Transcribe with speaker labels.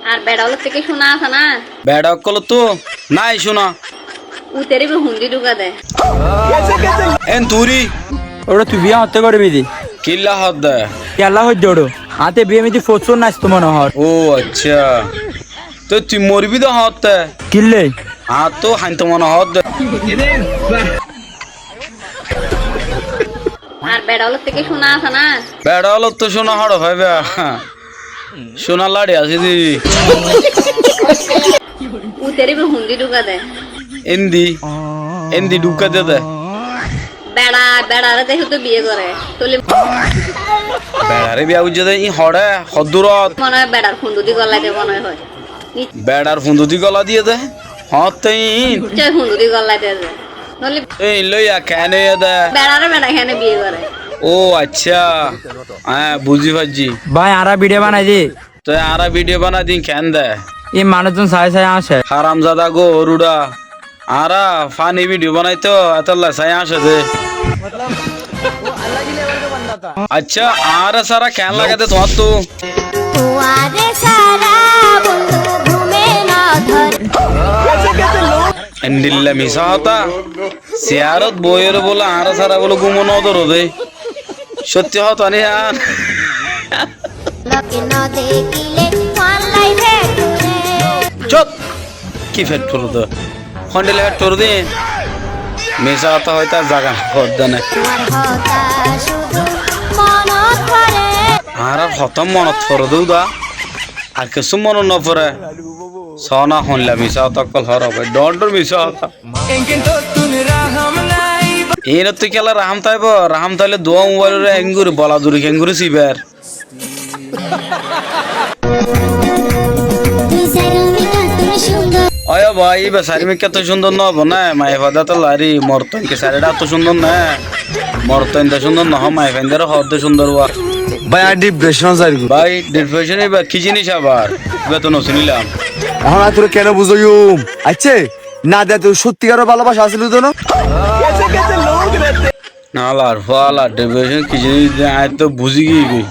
Speaker 1: আর বেড়ালো থেকে শোনা আছে না
Speaker 2: বেড়া কল তো নাই শোনা
Speaker 1: উতেরি হুন্দি ঢুকা দেয়
Speaker 2: এন তুরি
Speaker 3: ওটা তুই বিয়ে হতে করবি দি
Speaker 2: কিল্লা হদ দে
Speaker 3: কেলা হয়ে জোড়ো হাতে বিয়ে মিতি প্রচুর নাচতো মনে হয়
Speaker 2: ও আচ্ছা তো তুই মরবি তো হদ
Speaker 3: কিনলে
Speaker 2: হ্যাঁ তো হাইতো মনে হদ
Speaker 1: আর বেড়ালো থেকে শোনা আছে না
Speaker 2: বেড়া হলো তো শোনা হড় ভাইবা শোনা লাড়ি আছে দি
Speaker 1: উতেরি হুন্দি ঢুকা দেয়
Speaker 2: এন্দি এন্দি ঢুকা দে দে
Speaker 1: বেড়ারে দেখে তো বিয়ে করে তোলে
Speaker 2: বেড়ারে বিয়া বুঝে দে ই হড়ে হদুরত
Speaker 1: মনে হয় বেড়ার খুন্দুদি গলাইতে মনে হয়
Speaker 2: বেড়ার ফুন্দুতি গলা দিয়ে দে হত তাই
Speaker 1: নিশ্চয় খুন্দুদি গলাইতে আছে নলে
Speaker 2: এই লইয়া কেন দে
Speaker 1: বেড়ারে বেড়া এখানে বিয়ে করে
Speaker 2: ও আচ্ছা হ্যাঁ বুঝি পাচ্ছি
Speaker 3: ভাই আরা ভিডিও বানাই দি
Speaker 2: তো আরা ভিডিও বানা দিন কেন দে
Speaker 3: এই মানুষজন সাই সাই আসে
Speaker 2: হারামজাদা গো রুডা আরা ফানি ভিডিও বানাইতো এতলা সাই আসে দে আচ্ছা আরা সারা কেন লাগাতে তোমার তো এন্ডিল্লা মিশা হতা সিয়ারত বইয়ের বলে আরা সারা বলে গুমো নদর দে সত্যি হতা নি আর চত কি ফেট করো তো খন্ডেলে ফেট করো দিন মিশা হতা হয়তো আর জাগা হদ্দা না আর হতম মনত পড়ে দৌদা আর কিছু মনে ন পড়ে সনা হনলা মিশা হতা কল হর হবে ডর মিশা হতা এর তুই কেলা রাহাম তাইব রাহাম তাইলে দোয়া মোবাইলের এঙ্গুরি বলা দূরি কেঙ্গুরি সিবার অয় ভাই এবার শাড়ি মেয়ে এত সুন্দর নব না মায়ে ফাদা তো লারি মরতনকে শাড়িটা এত সুন্দর না মরতন সুন্দর নহ মায়ে ফাইন্দার হদ সুন্দর হওয়া
Speaker 4: ভাই আর ডিপ্রেশন যাইব
Speaker 2: ভাই ডিপ্রেশন এবার কি জিনিস আবার এবার তো নশুনিলাম
Speaker 4: এখন আর তোর কেন বুঝইম আচ্ছা না দে তোর সত্যিকার ভালোবাসা আসিল তো না
Speaker 2: না লার ফালা ডিপ্রেশন কি জিনিস আয় তো বুঝি গিয়ে